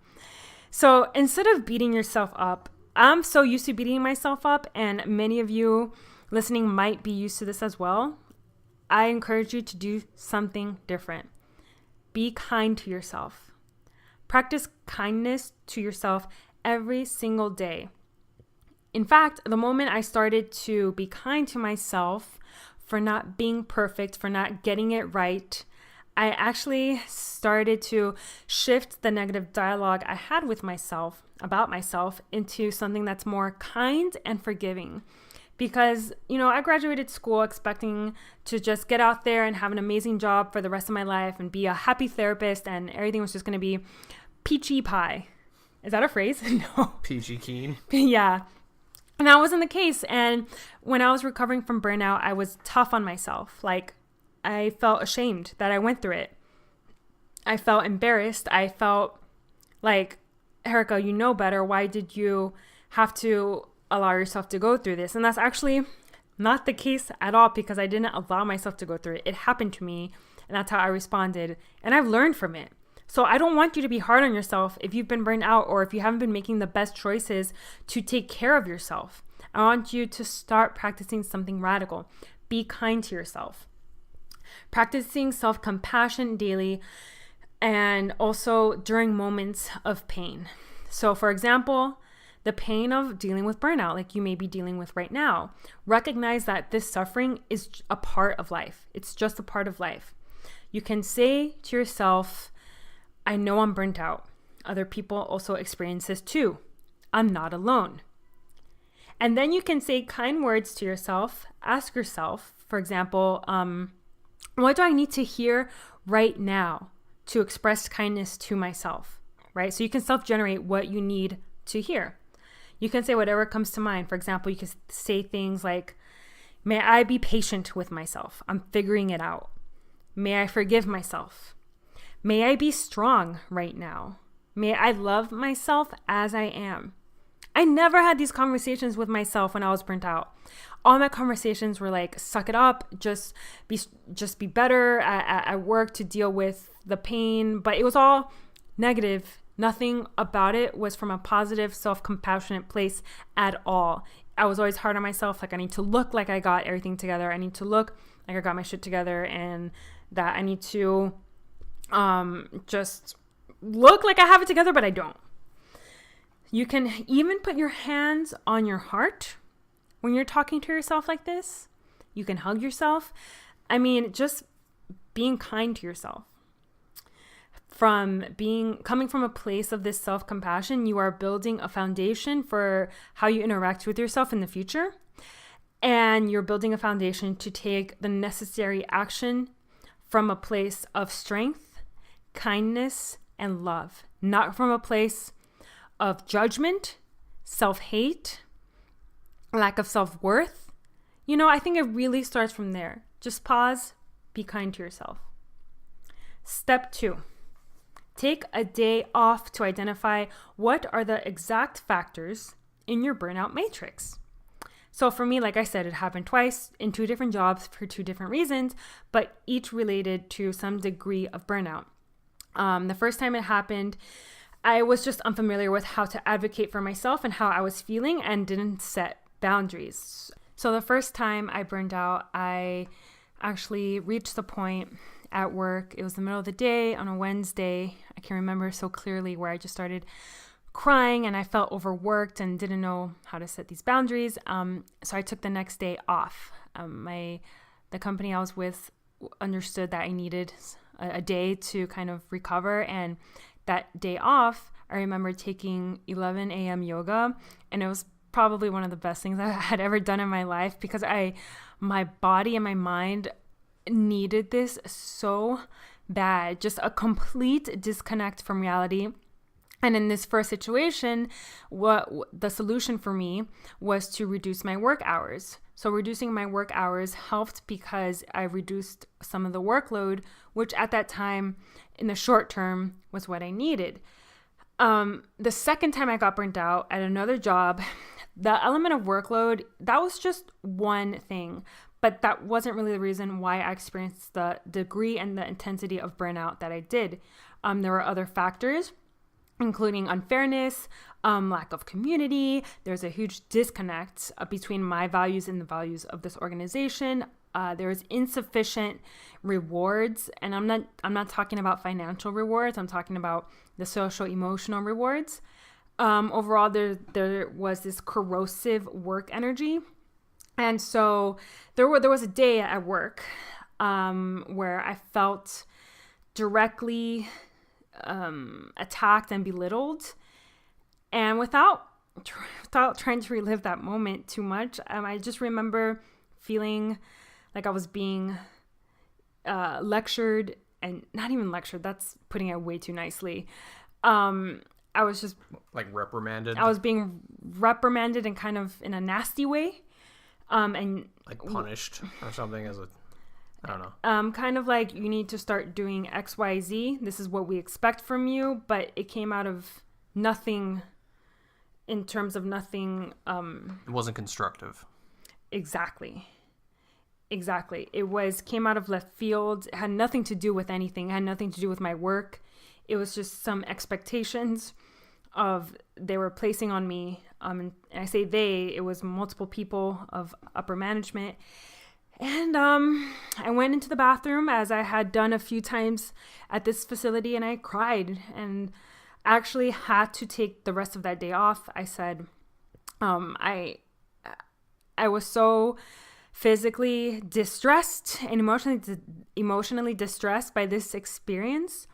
So instead of beating yourself up, I'm so used to beating myself up, and many of you listening might be used to this as well. I encourage you to do something different. Be kind to yourself. Practice kindness to yourself every single day. In fact, the moment I started to be kind to myself for not being perfect, for not getting it right, I actually started to shift the negative dialogue I had with myself, about myself, into something that's more kind and forgiving. Because, you know, I graduated school expecting to just get out there and have an amazing job for the rest of my life and be a happy therapist, and everything was just going to be peachy pie. Is that a phrase? No. Peachy keen. Yeah. And that wasn't the case. And when I was recovering from burnout, I was tough on myself. Like, I felt ashamed that I went through it. I felt embarrassed. I felt like, Erica, you know better. Why did you have to allow yourself to go through this? And that's actually not the case at all, because I didn't allow myself to go through it. It happened to me, and that's how I responded. And I've learned from it. So I don't want you to be hard on yourself if you've been burned out or if you haven't been making the best choices to take care of yourself. I want you to start practicing something radical. Be kind to yourself. Practicing self-compassion daily, and also during moments of pain. So for example, the pain of dealing with burnout, like you may be dealing with right now. Recognize that this suffering is a part of life. It's just a part of life. You can say to yourself, I know I'm burnt out. Other people also experience this too. I'm not alone. And then you can say kind words to yourself. Ask yourself, for example, what do I need to hear right now to express kindness to myself, right? So you can self-generate what you need to hear. You can say whatever comes to mind. For example, you can say things like, may I be patient with myself? I'm figuring it out. May I forgive myself? May I be strong right now? May I love myself as I am? I never had these conversations with myself when I was burnt out. All my conversations were like, suck it up, just be better at work to deal with the pain. But it was all negative. Nothing about it was from a positive, self-compassionate place at all. I was always hard on myself. Like, I need to look like I got everything together. I need to look like I got my shit together, and that I need to just look like I have it together, but I don't. You can even put your hands on your heart when you're talking to yourself like this. You can hug yourself. I mean, just being kind to yourself. Coming from a place of this self-compassion, you are building a foundation for how you interact with yourself in the future. And you're building a foundation to take the necessary action from a place of strength, kindness, and love, not from a place of judgment, self-hate, lack of self-worth. I think it really starts from there. Just pause, be kind to yourself. Step 2, take a day off to identify what are the exact factors in your burnout matrix. So for me, like I said, it happened twice in 2 different jobs for 2 different reasons, but each related to some degree of burnout. The first time it happened, I was just unfamiliar with how to advocate for myself and how I was feeling and didn't set boundaries. So the first time I burned out, I actually reached the point at work. It was the middle of the day on a Wednesday. I can remember so clearly where I just started crying and I felt overworked and didn't know how to set these boundaries. So I took the next day off. The company I was with understood that I needed a day to kind of recover, and that day off, I remember taking 11 a.m. yoga, and it was probably one of the best things I had ever done in my life because my body and my mind needed this so bad, just a complete disconnect from reality. And in this first situation, what the solution for me was to reduce my work hours. So reducing my work hours helped because I reduced some of the workload, which at that time, in the short term, was what I needed. The second time I got burnt out at another job, the element of workload, that was just one thing. But that wasn't really the reason why I experienced the degree and the intensity of burnout that I did. There were other factors, including unfairness, lack of community. There's a huge disconnect between my values and the values of this organization. There was insufficient rewards, and I'm not talking about financial rewards. I'm talking about the social emotional rewards. Overall, there was this corrosive work energy, and so there was a day at work where I felt directly attacked and belittled, and without trying to relive that moment too much, I just remember feeling like I was being lectured, and not even lectured, that's putting it way too nicely. I was just like reprimanded. I was being reprimanded and kind of in a nasty way, and like punished or something as a, I don't know. Kind of like, you need to start doing XYZ. This is what we expect from you, but it came out of nothing. In terms of nothing, it wasn't constructive. Exactly. It came out of left field. It had nothing to do with anything. It had nothing to do with my work. It was just some expectations they were placing on me. And I say they, it was multiple people of upper management. And I went into the bathroom, as I had done a few times at this facility, and I cried and actually had to take the rest of that day off. I said, I was so physically distressed and emotionally distressed by this experience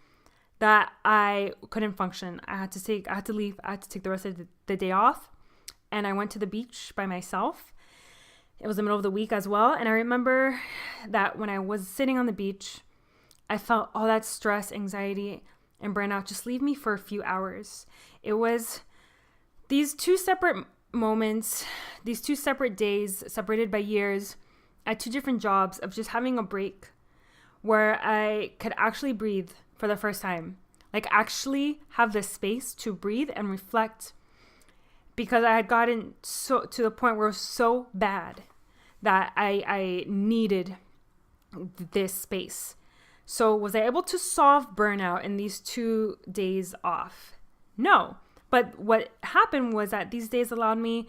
that I couldn't function. I had to leave. I had to take the rest of the day off. And I went to the beach by myself. It was the middle of the week as well. And I remember that when I was sitting on the beach, I felt all that stress, anxiety, and burnout just leave me for a few hours. It was these two separate moments, these two separate days, separated by years, at two different jobs, of just having a break where I could actually breathe for the first time. Like actually have the space to breathe and reflect, because I had gotten so to the point where it was so bad that I needed this space. So was I able to solve burnout in these 2 days off? No. But what happened was that these days allowed me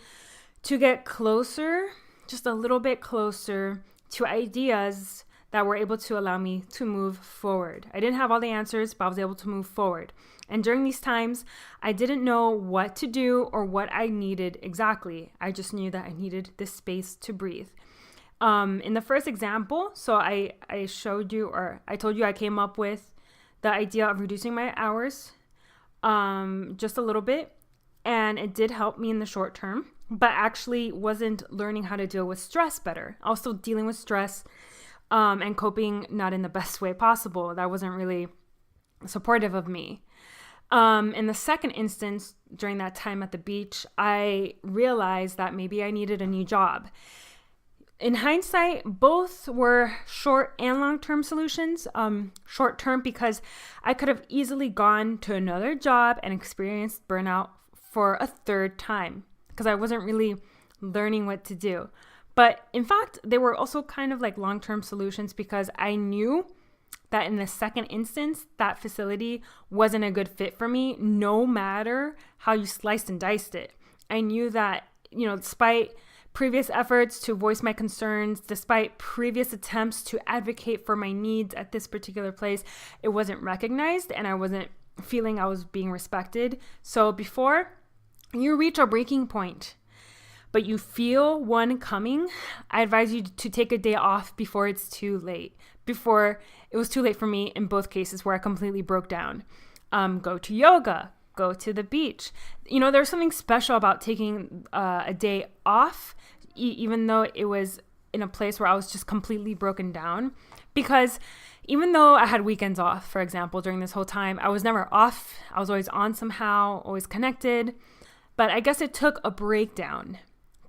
to get closer, just a little bit closer to ideas that were able to allow me to move forward. I didn't have all the answers, but I was able to move forward. And during these times, I didn't know what to do or what I needed exactly. I just knew that I needed this space to breathe. In the first example, so I showed you, or I told you I came up with the idea of reducing my hours just a little bit. And it did help me in the short term, but actually wasn't learning how to deal with stress better. Also dealing with stress and coping not in the best way possible. That wasn't really supportive of me. In the second instance, during that time at the beach, I realized that maybe I needed a new job. In hindsight, both were short and long-term solutions. Short-term because I could have easily gone to another job and experienced burnout for a third time because I wasn't really learning what to do. But in fact, they were also kind of like long-term solutions because I knew that in the second instance, that facility wasn't a good fit for me, no matter how you sliced and diced it. I knew that, despite previous efforts to voice my concerns, despite previous attempts to advocate for my needs at this particular place, it wasn't recognized and I wasn't feeling I was being respected. So before you reach a breaking point, but you feel one coming, I advise you to take a day off before it's too late. Before it was too late for me in both cases where I completely broke down. Go to yoga, go to the beach. There's something special about taking a day off, even though it was in a place where I was just completely broken down. Because even though I had weekends off, for example, during this whole time, I was never off. I was always on somehow, always connected. But I guess it took a breakdown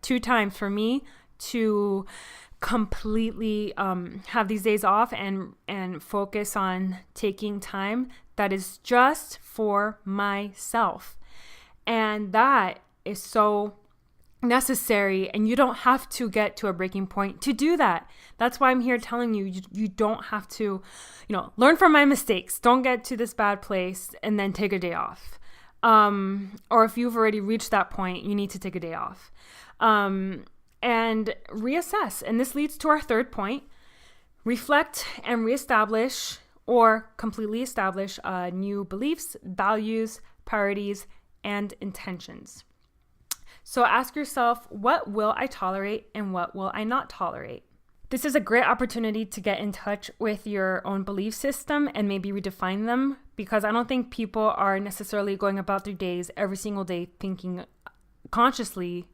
2 times for me to completely have these days off and focus on taking time that is just for myself. And that is so necessary, and you don't have to get to a breaking point to do that. That's why I'm here telling you, you don't have to, learn from my mistakes. Don't get to this bad place and then take a day off. Or if you've already reached that point, you need to take a day off. And reassess. And this leads to our third point: reflect and reestablish or completely establish new beliefs, values, priorities, and intentions. So ask yourself, what will I tolerate and what will I not tolerate? This is a great opportunity to get in touch with your own belief system and maybe redefine them, because I don't think people are necessarily going about their days every single day thinking consciously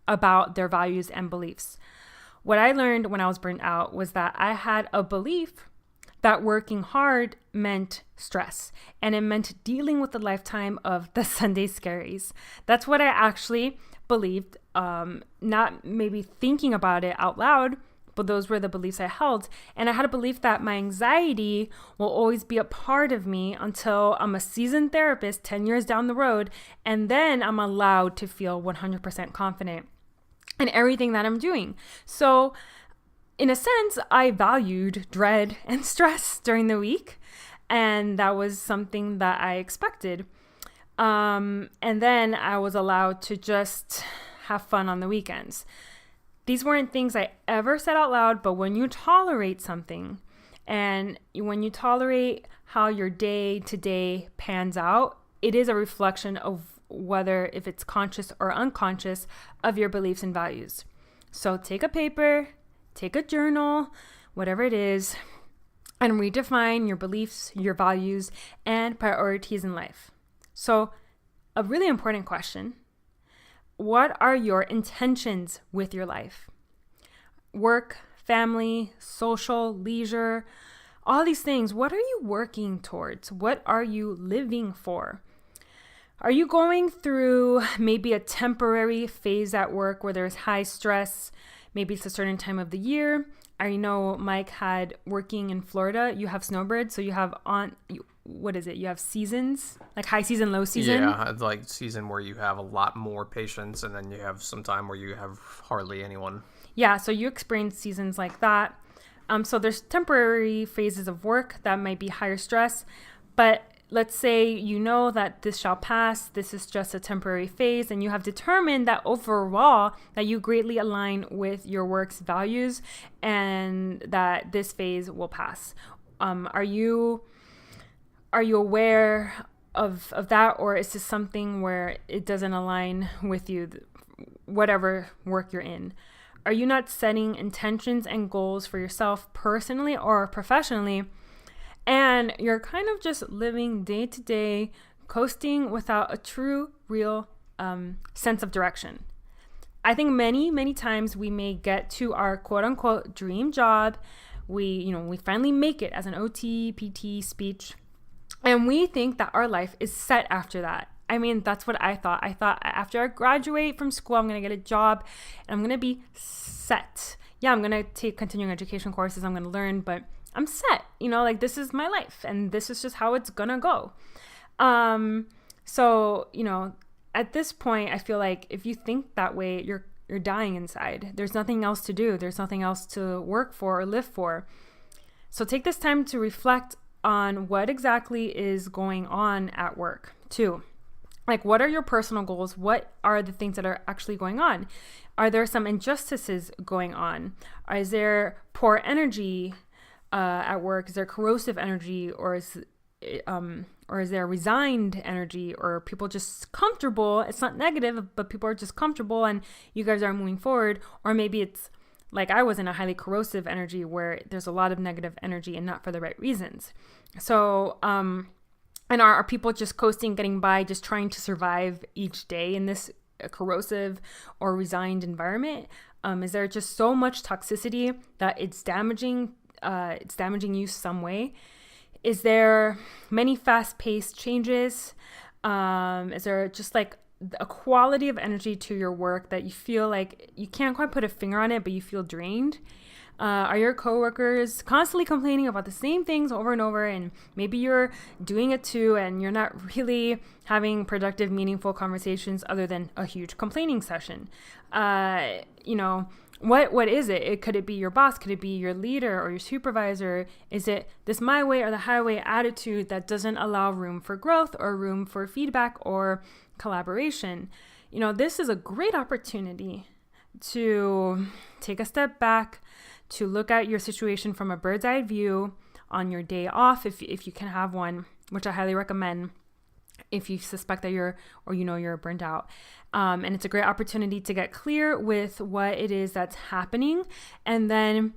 about their values and beliefs. What I learned when I was burnt out was that I had a belief that working hard meant stress, and it meant dealing with a lifetime of the Sunday scaries. That's what I actually believed, not maybe thinking about it out loud, but those were the beliefs I held. And I had a belief that my anxiety will always be a part of me until I'm a seasoned therapist 10 years down the road, and then I'm allowed to feel 100% confident in everything that I'm doing. So in a sense, I valued dread and stress during the week, and that was something that I expected. And then I was allowed to just have fun on the weekends. These weren't things I ever said out loud, but when you tolerate something and when you tolerate how your day to day pans out, it is a reflection of whether if it's conscious or unconscious of your beliefs and values. So take a paper, take a journal, whatever it is, and redefine your beliefs, your values, and priorities in life. So, a really important question: what are your intentions with your life? Work, family, social, leisure, all these things. What are you working towards? What are you living for? Are you going through maybe a temporary phase at work where there's high stress? Maybe it's a certain time of the year. I know Mike had working in Florida. You have snowbirds, so you have you have seasons, like high season, low season. Yeah, it's like season where you have a lot more patients, and then you have some time where you have hardly anyone. Yeah, so you experience seasons like that. So there's temporary phases of work that might be higher stress, but let's say you know that this shall pass, this is just a temporary phase, and you have determined that overall that you greatly align with your work's values and that this phase will pass. Are you aware of that, or is this something where it doesn't align with you, whatever work you're in? Are you not setting intentions and goals for yourself personally or professionally? And you're kind of just living day to day, coasting without a true, real sense of direction. I think many times we may get to our quote unquote dream job. We finally make it as an OT, PT, speech. And we think that our life is set after that. I mean, that's what I thought. I thought after I graduate from school, I'm going to get a job and I'm going to be set. Yeah, I'm going to take continuing education courses. I'm going to learn, but I'm set, like this is my life and this is just how it's gonna go. So, at this point, I feel like if you think that way, you're dying inside. There's nothing else to do. There's nothing else to work for or live for. So take this time to reflect on what exactly is going on at work too. Like, what are your personal goals? What are the things that are actually going on? Are there some injustices going on? Is there poor energy at work? Is there corrosive energy, or is there resigned energy, or people just comfortable? It's not negative, but people are just comfortable and you guys are moving forward. Or maybe it's like I was in a highly corrosive energy where there's a lot of negative energy and not for the right reasons. So, and are people just coasting, getting by, just trying to survive each day in this corrosive or resigned environment? Is there just so much toxicity that it's damaging you some way? Is there many fast-paced changes? Is there just like a quality of energy to your work that you feel like you can't quite put a finger on it, but you feel drained? Are your coworkers constantly complaining about the same things over and over, and maybe you're doing it too, and you're not really having productive, meaningful conversations other than a huge complaining session? What is it? Could it be your boss? Could it be your leader or your supervisor? Is it this my way or the highway attitude that doesn't allow room for growth or room for feedback or collaboration? This is a great opportunity to take a step back, to look at your situation from a bird's eye view on your day off, if you can have one, which I highly recommend if you suspect that you're burnt out. And it's a great opportunity to get clear with what it is that's happening, and then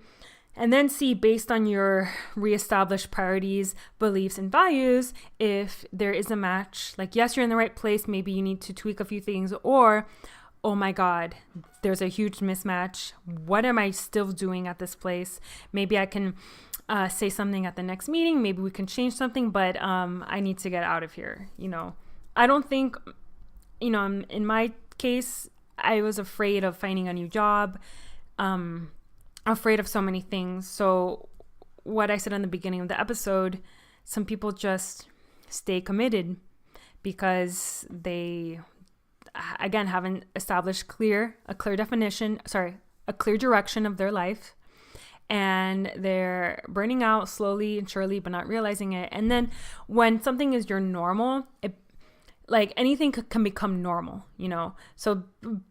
see, based on your reestablished priorities, beliefs, and values, if there is a match. Like, yes, you're in the right place. Maybe you need to tweak a few things, or, oh my God, there's a huge mismatch. What am I still doing at this place? Maybe I can say something at the next meeting. Maybe we can change something, but I need to get out of here. I don't think, in my case, I was afraid of finding a new job, afraid of so many things. So what I said in the beginning of the episode, some people just stay committed because they, again, haven't established a clear direction of their life. And they're burning out slowly and surely, but not realizing it. And then when something is your normal, like anything can become normal, So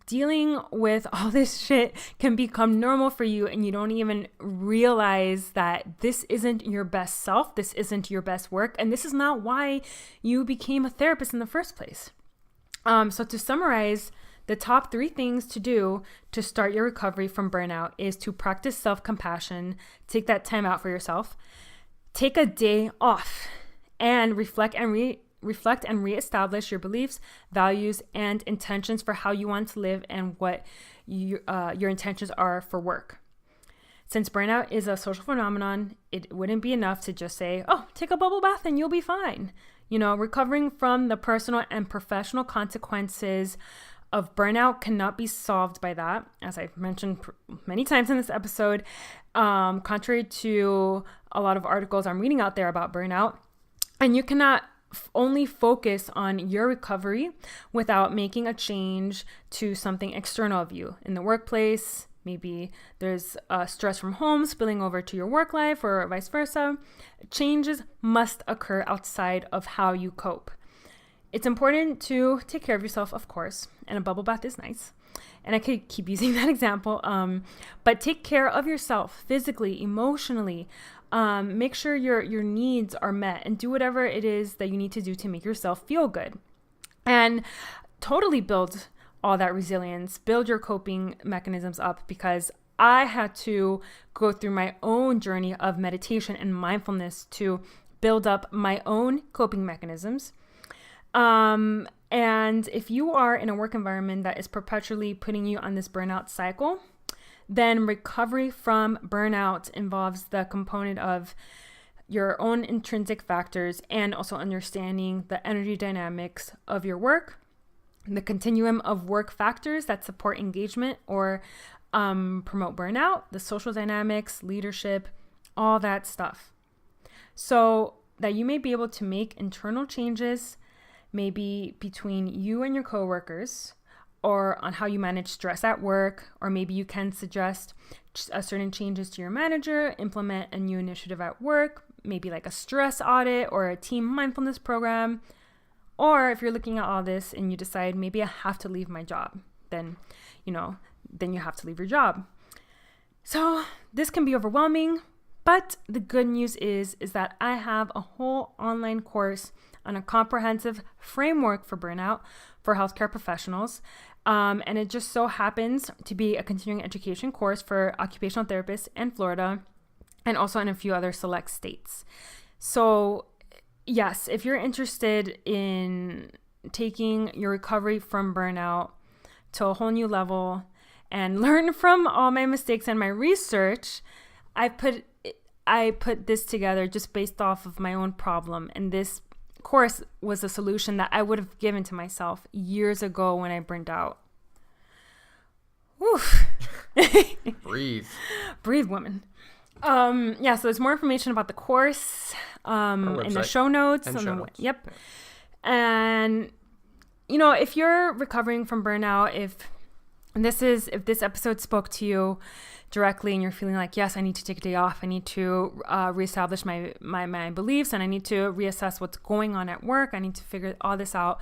dealing with all this shit can become normal for you, and you don't even realize that this isn't your best self. This isn't your best work. And this is not why you became a therapist in the first place. So to summarize, the top 3 things to do to start your recovery from burnout is to practice self-compassion, take that time out for yourself, Take a day off and reflect and reestablish your beliefs, values, and intentions for how you want to live and what your intentions are for work. Since burnout is a social phenomenon, it wouldn't be enough to just say, oh, take a bubble bath and you'll be fine. Recovering from the personal and professional consequences of burnout cannot be solved by that, as I've mentioned many times in this episode. Contrary to a lot of articles I'm reading out there about burnout, and you cannot only focus on your recovery without making a change to something external of you in the workplace. Maybe there's stress from home spilling over to your work life or vice versa. Changes must occur outside of how you cope. It's important to take care of yourself, of course, and a bubble bath is nice. And I could keep using that example, but take care of yourself physically, emotionally. Make sure your needs are met and do whatever it is that you need to do to make yourself feel good. And totally build all that resilience, build your coping mechanisms up, because I had to go through my own journey of meditation and mindfulness to build up my own coping mechanisms. And if you are in a work environment that is perpetually putting you on this burnout cycle, then recovery from burnout involves the component of your own intrinsic factors and also understanding the energy dynamics of your work, the continuum of work factors that support engagement or promote burnout, the social dynamics, leadership, all that stuff. So that you may be able to make internal changes, maybe between you and your coworkers, or on how you manage stress at work, or maybe you can suggest certain changes to your manager, implement a new initiative at work, maybe like a stress audit or a team mindfulness program. Or if you're looking at all this and you decide maybe I have to leave my job, then you have to leave your job. So this can be overwhelming, but the good news is that I have a whole online course on a comprehensive framework for burnout for healthcare professionals. And it just so happens to be a continuing education course for occupational therapists in Florida and also in a few other select states. So yes, if you're interested in taking your recovery from burnout to a whole new level and learn from all my mistakes and my research, I put this together just based off of my own problem. And this course was a solution that I would have given to myself years ago when I burned out. Oof. Breathe, woman. So there's more information about the course in the show notes. Yep. And if you're recovering from burnout, if this episode spoke to you directly and you're feeling like, yes, I need to take a day off, I need to reestablish my beliefs, and I need to reassess what's going on at work, I need to figure all this out,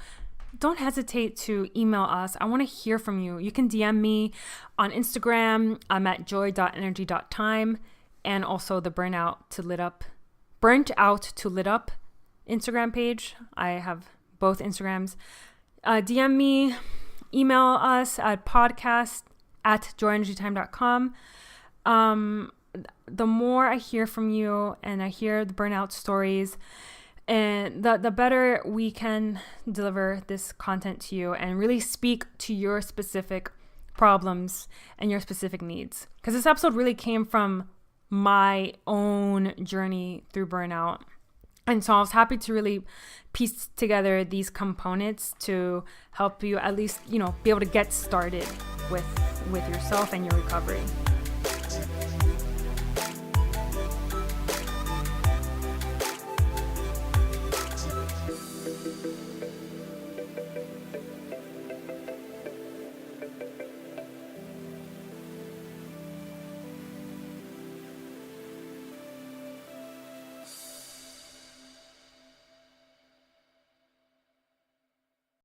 don't hesitate to email us. I want to hear from you. You can DM me on Instagram. I'm at joy.energy.time. And also the Burnt Out to Lit Up Instagram page. I have both Instagrams. DM me, email us at podcast@joyenergytime.com. The more I hear from you and I hear the burnout stories, and the better we can deliver this content to you and really speak to your specific problems and your specific needs. Because this episode really came from my own journey through burnout. And so I was happy to really piece together these components to help you at least, be able to get started with yourself and your recovery.